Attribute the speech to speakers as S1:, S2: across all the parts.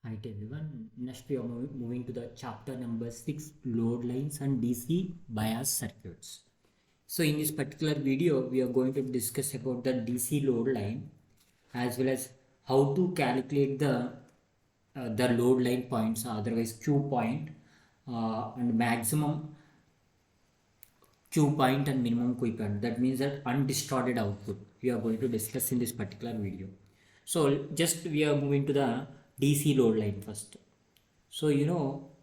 S1: Right everyone, next we are moving to the chapter number 6, load lines and DC bias circuits. So in this particular video we are going to discuss about the DC load line as well as how to calculate the load line points, otherwise Q point, and maximum Q point and minimum Q point. That means that undistorted output we are going to discuss in this particular video. So just we are moving to the DC load line first. So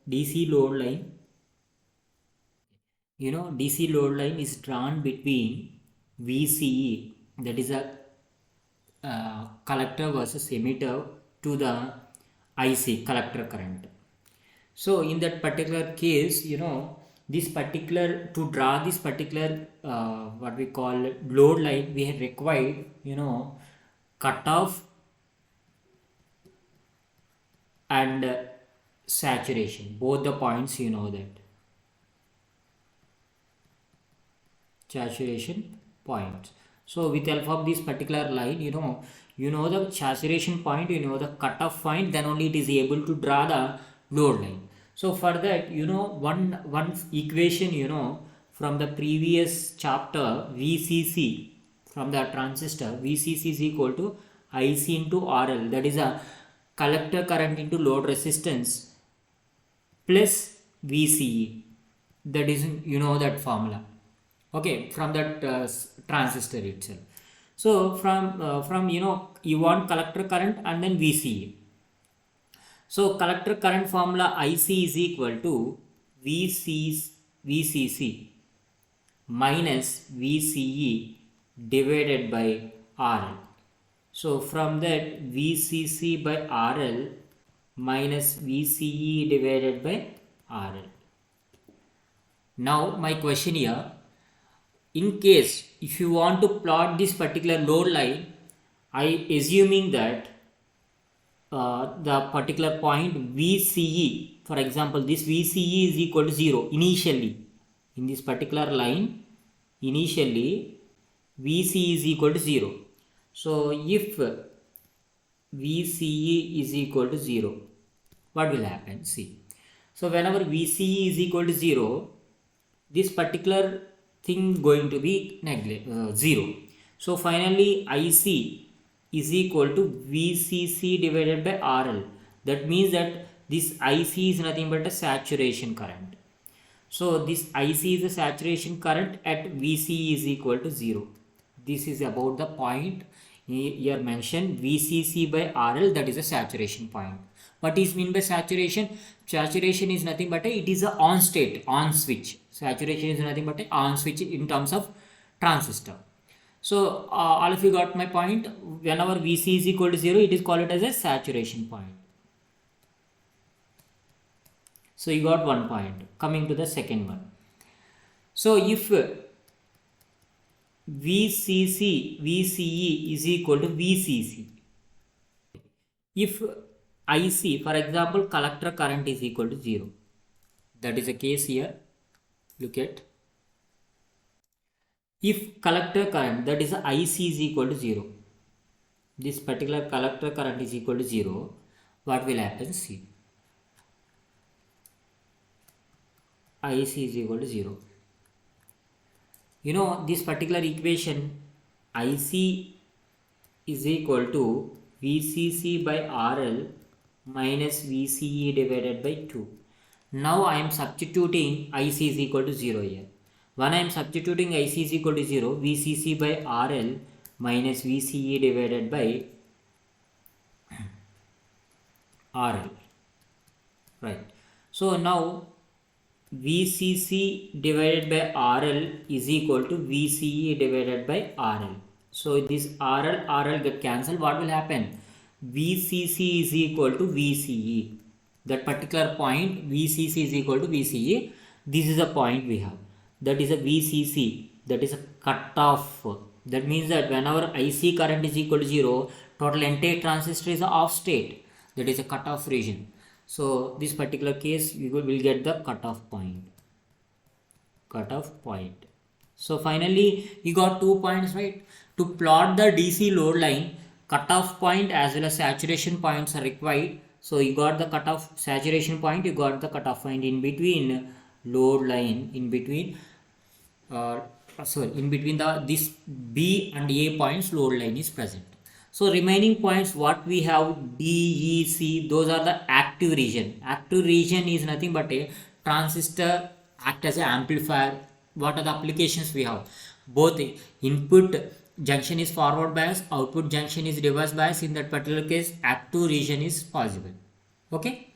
S1: DC load line, DC load line is drawn between VCE, that is a collector versus emitter, to the IC, collector current. So in that particular case, this particular, to draw this particular what we call load line, we have required cutoff and saturation, both the points, that saturation point. So with help of this particular line, the saturation point, the cutoff point, then only it is able to draw the load line. So for that, one equation, from the previous chapter, VCC, from the transistor, VCC is equal to IC into RL, that is a collector current into load resistance, plus VCE, that is that formula, okay, from that transistor itself. So from you want collector current and then VCE. So collector current formula IC is equal to VCC minus VCE divided by RL. So from that, VCC by RL minus VCE divided by RL. Now my question here, in case if you want to plot this particular load line, I assuming that the particular point VCE, for example, this VCE is equal to 0 initially. In this particular line, initially VCE is equal to 0. So if VCE is equal to 0, what will happen? See, so whenever VCE is equal to 0, this particular thing going to be 0. So finally IC is equal to VCC divided by RL. That means that this IC is nothing but a saturation current. So this IC is a saturation current at VCE is equal to 0. This is about the point here mentioned, VCC by RL, that is a saturation point. What is mean by saturation? Saturation is nothing but it is a on state, on switch. Saturation is nothing but a on switch in terms of transistor. So all of you got my point. Whenever VC is equal to 0, it is called as a saturation point. So you got one point. Coming to the second one. So if VCE is equal to VCC, if IC, for example, collector current is equal to 0, that is the case here. Look at, if collector current, that is IC, is equal to 0, this particular collector current is equal to 0, what will happen? See, IC is equal to 0. This particular equation, IC is equal to VCC by RL minus VCE divided by 2. Now I am substituting IC is equal to 0 here. When I am substituting IC is equal to 0, VCC by RL minus VCE divided by RL. Right. So now VCC divided by RL is equal to VCE divided by RL. So this RL get cancelled. What will happen? VCC is equal to VCE. That particular point VCC is equal to VCE. This is a point we have. That is a VCC. That is a cutoff. That means that whenever IC current is equal to 0, total entire transistor is off state. That is a cutoff region. So this particular case, we will get the cutoff point. So finally, you got 2 points, right? To plot the DC load line, cutoff point as well as saturation points are required. So you got the cutoff saturation point, you got the cutoff point in between load line, in between in between this B and A points load line is present. So remaining points what we have D, E, C, those are the active region. Active region is nothing but a transistor act as an amplifier. What are the applications we have? Both input junction is forward bias, output junction is reverse bias. In that particular case, active region is possible. Okay.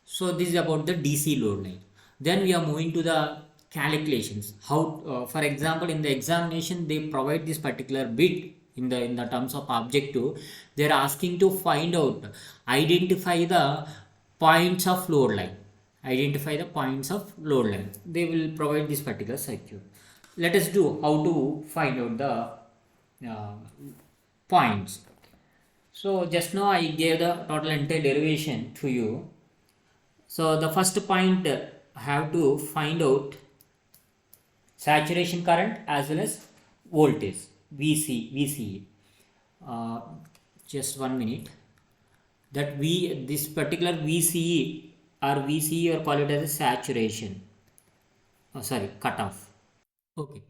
S1: So this is about the DC load line. Then we are moving to the calculations. How, for example, in the examination they provide this particular bit in the terms of objective. They are asking to find out, identify the points of load line. Identify the points of load line. They will provide this particular circuit. Let us do how to find out the points. So just now I gave the total entire derivation to you. So the first point, have to find out saturation current as well as voltage VCE. Just 1 minute. That this particular VCE or call it as a saturation. Cutoff. Okay.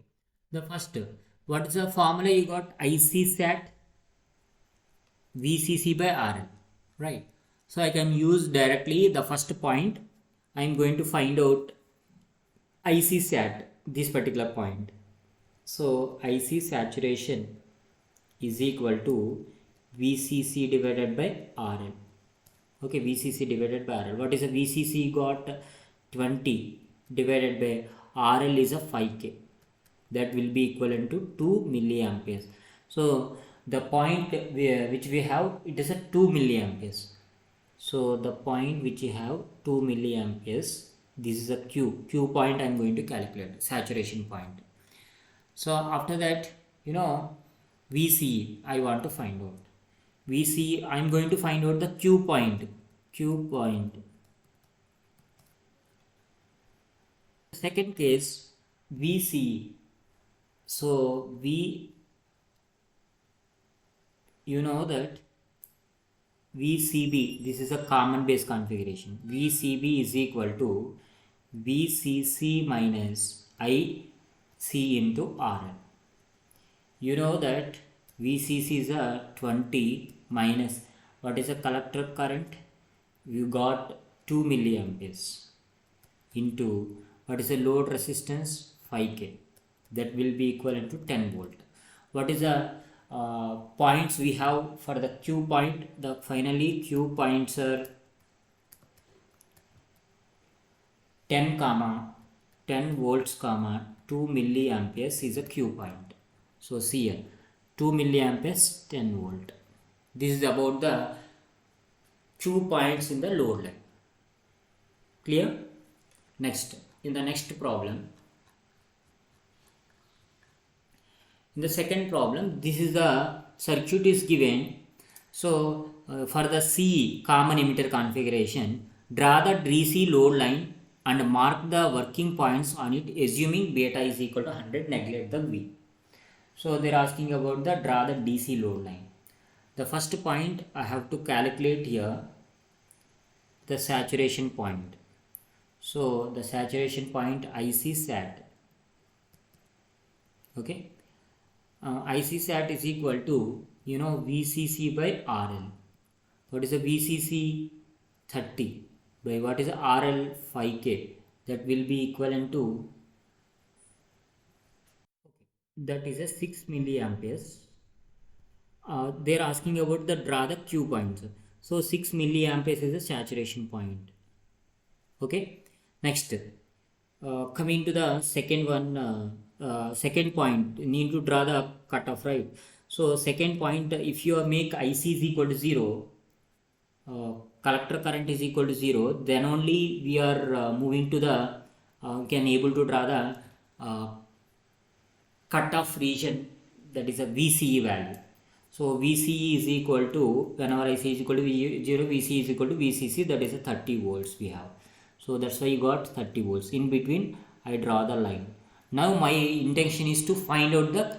S1: The first, what is the formula you got? IC sat VCC by RL, right? So I can use directly the first point. I am going to find out IC sat, this particular point. So IC saturation is equal to VCC divided by RL. Okay, VCC divided by RL. What is a VCC? Got 20 divided by RL is a 5K. That will be equivalent to 2 milliamperes. So the point which we have, it is a 2 milliamperes. So the point which you have 2 milliamperes, this is a Q point I am going to calculate, saturation point. So after that, VCE I want to find out. VCE I am going to find out the Q point. Second case, VCE. So you know that VCB, this is a common base configuration. VCB is equal to VCC minus IC into RL. You know that VCC is a 20 minus, what is a collector current? You got 2 milliamperes into, what is a load resistance? 5K. That will be equivalent to 10 volt. What is the points we have for the Q point? Finally Q points are 10 volts 2 milliamperes is a Q point. So see here, 2 milliamperes 10 volt. This is about the Q points in the load line. Clear? Next, in the next problem, in the second problem, this is the circuit is given. So for the C common emitter configuration, draw the DC load line and mark the working points on it, assuming beta is equal to 100, neglect the V. So they are asking about the draw the DC load line. The first point I have to calculate here, the saturation point. So the saturation point IC sat. Okay. IC sat is equal to, VCC by RL. What is a VCC? 30 by what is a RL? 5K. That will be equivalent to, that is a 6 milliamperes. They are asking about the draw the Q points. So 6 milliamperes is a saturation point. Okay. Next, coming to the second one. Second point, need to draw the cutoff, right? So second point, if you make IC is equal to 0, collector current is equal to 0, then only we are moving to the can able to draw the cutoff region, that is a VCE value. So VCE is equal to, whenever IC is equal to 0, VCE is equal to VCC, that is a 30 volts we have. So that's why you got 30 volts. In between I draw the line. Now my intention is to find out the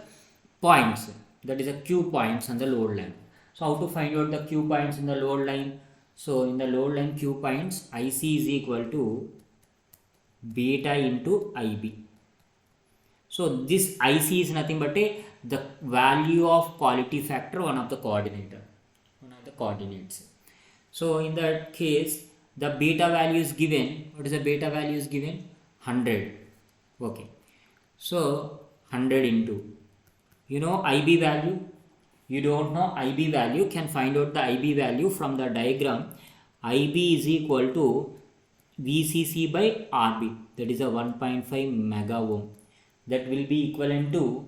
S1: points, that is a Q points on the load line. So how to find out the Q points in the load line? So in the load line Q points, IC is equal to beta into IB. So this IC is nothing but the value of quality factor, one of the coordinates. So in that case, the beta value is given. What is the beta value is given? 100. Okay. So 100 into, IB value. You don't know IB value, can find out the IB value from the diagram. IB is equal to VCC by RB, that is a 1.5 mega ohm. That will be equivalent to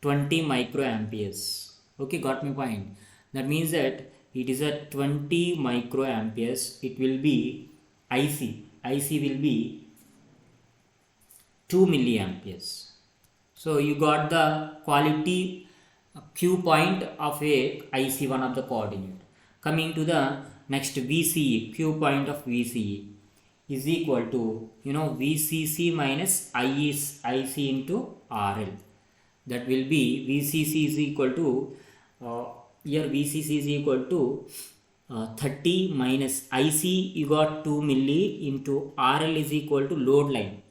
S1: 20 microamperes. Okay, got my point. That means that it is a 20 microamperes. It will be IC. IC will be 2 milliamperes. So you got the quality Q point of a IC, one of the coordinate. Coming to the next VCE, Q point of VCE is equal to VCC minus IC into RL. That will be VCC is equal to here VCC is equal to 30 minus IC, you got 2 milli, into RL is equal to load line.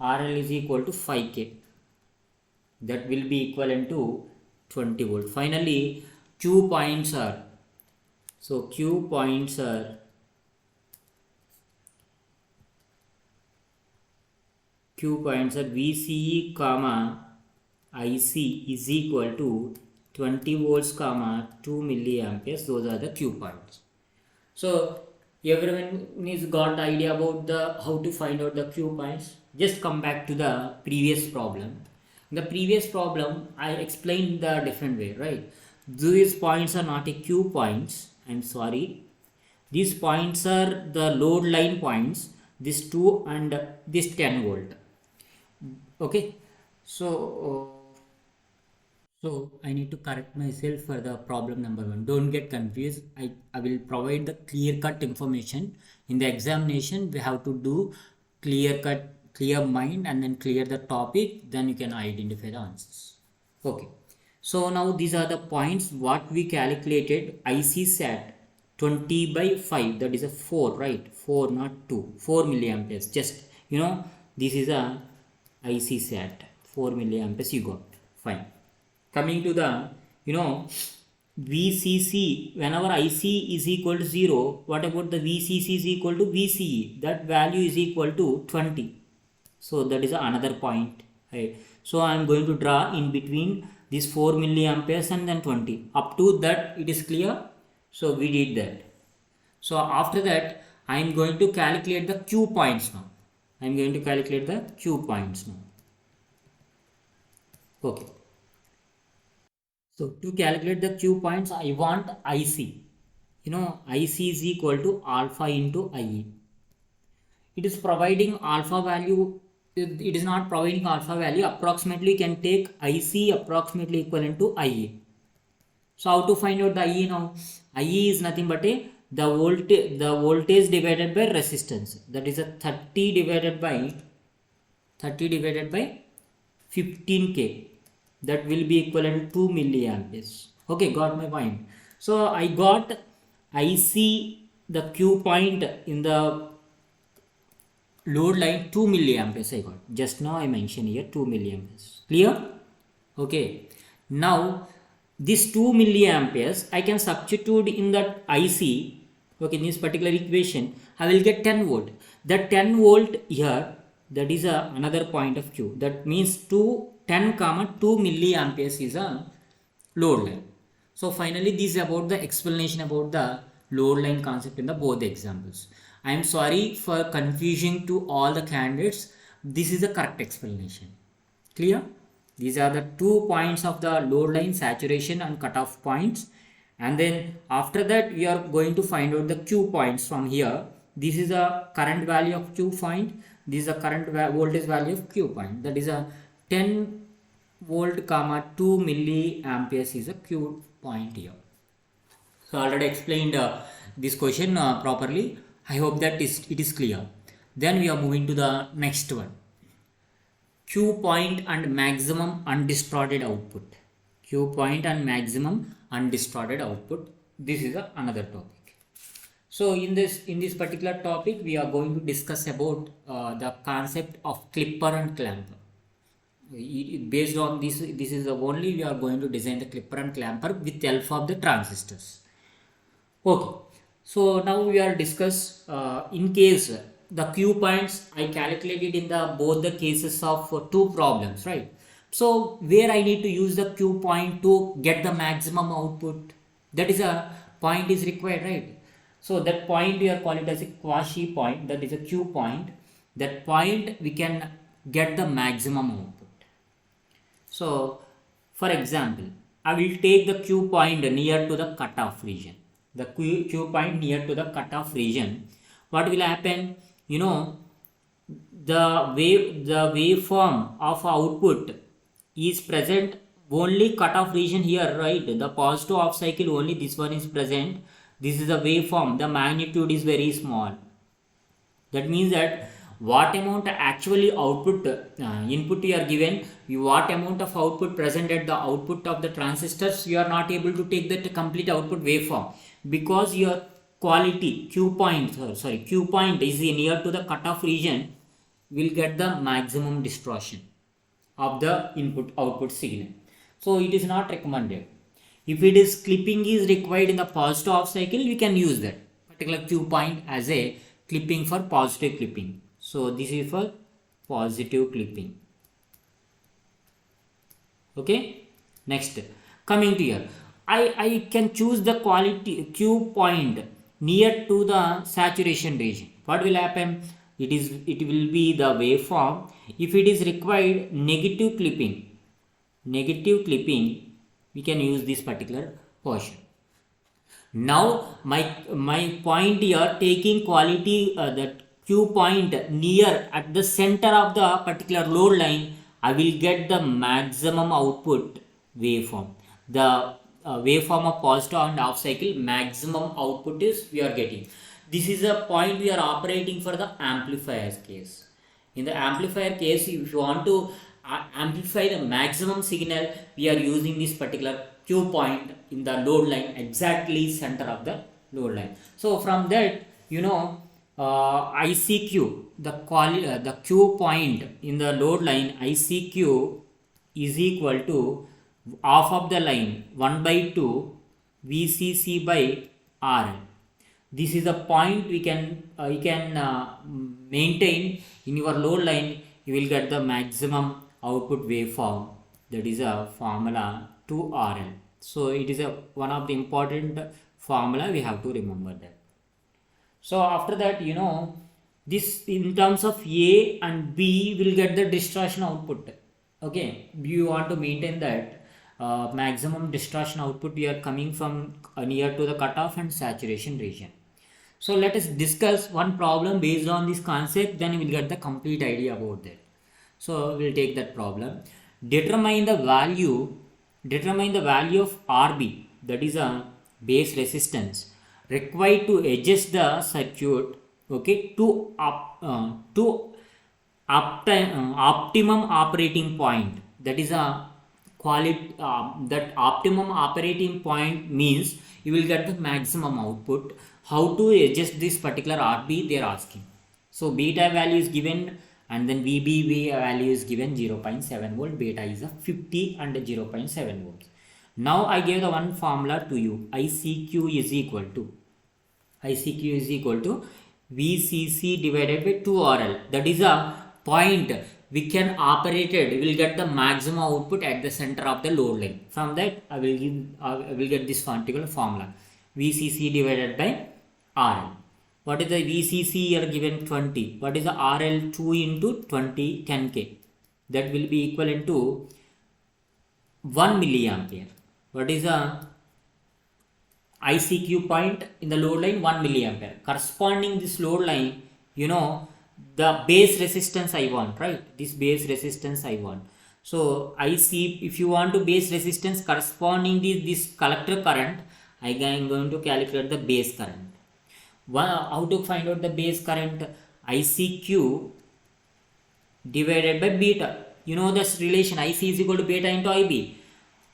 S1: RL is equal to 5K. That will be equivalent to 20 volt. Finally, Q points are, VCE comma IC is equal to 20 volts comma 2 milliamperes. Those are the Q points. So everyone is got the idea about the how to find out the Q points. Just come back to the previous problem. In the previous problem, I explained the different way, right? These points are not a Q points. I'm sorry. These points are the load line points. This 2 and this 10 volt. Okay. So I need to correct myself for the problem number 1. Don't get confused. I will provide the clear-cut information. In the examination, we have to do clear mind, and then clear the topic. Then you can identify the answers. Okay. So now these are the points what we calculated. IC sat 20 by 5. That is a 4, right? 4, not 2. 4 milliamperes. Just, this is a IC sat. 4 milliamperes you got. Fine. Coming to the, VCC, whenever IC is equal to 0, what about the VCC is equal to VCE? That value is equal to 20. So that is another point. Right? So I am going to draw in between this 4 milliamperes and then 20. Up to that it is clear. So we did that. So after that I am going to calculate the Q points now. Okay. So to calculate the Q points, I want IC. IC is equal to alpha into IE. It is providing alpha value. It is not providing alpha value. Approximately you can take IC approximately equivalent to IE. So how to find out the IE now? IE is nothing but the voltage divided by resistance. That is a 30 divided by 15K. That will be equivalent to 2 milliamperes. Okay, got my point. So I got IC, the Q point in the load line 2 milliamperes I got. Just now I mentioned here 2 milliamperes. Clear? Okay. Now this 2 milliamperes I can substitute in that IC. Okay, in this particular equation I will get 10 volt. That 10 volt here, that is another point of Q. That means 10, 2 milliamperes is a load line. So finally this is about the explanation about the load line concept in the both examples. I am sorry for confusing to all the candidates. This is the correct explanation. Clear? These are the 2 points of the load line, saturation and cutoff points. And then after that we are going to find out the Q points from here. This is a current value of Q point. This is a current voltage value of Q point. That is a 10 volt comma 2 milliamperes is a Q point here. So I already explained this question properly. I hope that it is clear. Then we are moving to the next one. Q point and maximum undistorted output. Q point and maximum undistorted output. This is another topic. So in this particular topic, we are going to discuss about the concept of clipper and clamper. Based on this is the only we are going to design the clipper and clamper with the help of the transistors. Okay, so now we are discuss in case the Q points I calculated in the both the cases of two problems, right? So where I need to use the Q point to get the maximum output, that is a point is required, right? So that point we are call it as a quasi point, that is a Q point. That point we can get the maximum output. So for example, I will take the Q point near to the cutoff region. The Q point near to the cutoff region. What will happen? You know, the waveform of output is present only cutoff region here, right? The positive half cycle only this one is present. This is the waveform. The magnitude is very small. That means that what amount actually output input you are given, what amount of output present at the output of the transistors, you are not able to take that complete output waveform, because your quality Q point is near to the cutoff region, will get the maximum distortion of the input output signal. So it is not recommended. If it is clipping is required in the positive half cycle, we can use that particular Q point as a clipping for positive clipping. So this is for positive clipping. Okay, next, coming to here, I can choose the quality Q point near to the saturation region. What will happen? It will be the waveform. If it is required negative clipping, we can use this particular portion. Now my point here, taking quality that Q point near at the center of the particular load line, I will get the maximum output waveform. The waveform of positive and half cycle, maximum output is we are getting. This is a point we are operating for the amplifier case. In the amplifier case, if you want to amplify the maximum signal, we are using this particular Q point in the load line, exactly center of the load line. So from that, you know, ICQ, the Q point in the load line, ICQ is equal to half of the line 1/2 VCC by RL. This is the point you can maintain in your load line. You will get the maximum output waveform. That is a formula to RL. So it is one of the important formula, we have to remember that. So after that, you know, this in terms of A and B will get the distortion output. Okay, you want to maintain that maximum distortion output, we are coming from near to the cutoff and saturation region. So let us discuss one problem based on this concept, then we will get the complete idea about that. So we will take that problem. Determine the value of RB, that is a base resistance, required to adjust the circuit, okay, to optimum operating point. That is a quality. That optimum operating point means you will get the maximum output. How to adjust this particular RB, they are asking. So beta value is given, and then VB value is given 0.7 volt, beta is a 50 and 0.7 volts. Now I gave the one formula to you. ICQ is equal to VCC divided by 2RL. That is a point we can operate it. We will get the maximum output at the center of the load line. From that I will get this particular formula, VCC divided by RL. What is the VCC here given 20? What is the RL? 2 into 20, 10K. That will be equivalent to 1 milliampere. What is the ICQ point in the load line? 1 milliampere. Corresponding this load line, you know, the base resistance I want, right? This base resistance I want. So IC, if you want to base resistance corresponding this collector current, I am going to calculate the base current. How to find out the base current? ICQ divided by beta. You know this relation, IC is equal to beta into IB.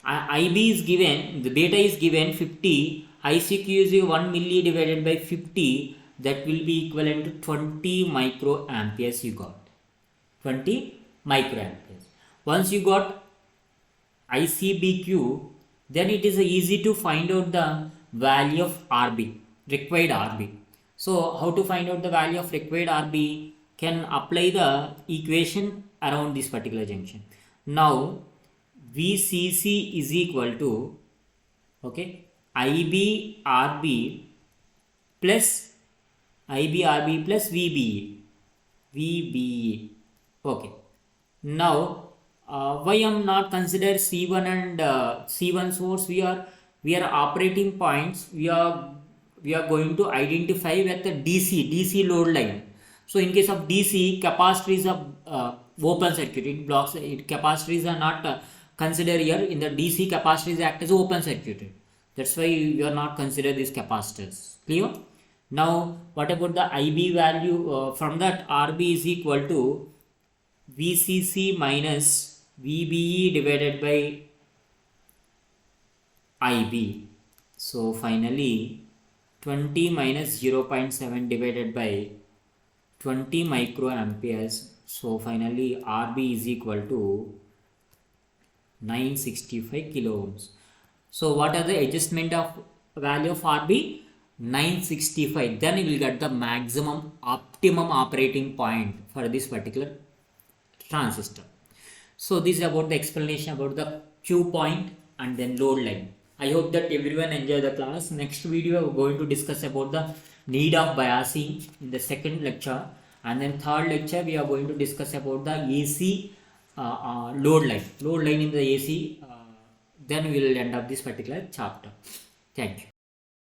S1: IB is given, the beta is given 50 ICQ is 1 milli divided by 50, that will be equivalent to 20 microamperes you got. 20 microamperes. Once you got ICBQ, then it is easy to find out the value of RB, required RB. So how to find out the value of required RB? Can apply the equation around this particular junction. Now VCC is equal to, okay, IBRB plus IBRB plus VBE. Okay. Now why I am not consider C1 and C1 source? We are operating points. We are going to identify with the DC load line. So in case of DC, capacitors are open circuit. It blocks it. Capacitors are not considered here. In the DC, capacitors act as open circuit. That's why we are not consider these capacitors. Clear? Now what about the IB value? From that, RB is equal to VCC minus VBE divided by IB. So finally 20 minus 0.7 divided by 20 microamperes. So finally RB is equal to 965 kilo ohms. So what are the adjustment of value of RB? 965. Then you will get the maximum optimum operating point for this particular transistor. So this is about the explanation about the Q point and then load line. I hope that everyone enjoy the class. Next video we are going to discuss about the need of biasing in the second lecture, and then third lecture we are going to discuss about the AC load line in the AC. Then we will end up this particular chapter. Thank you.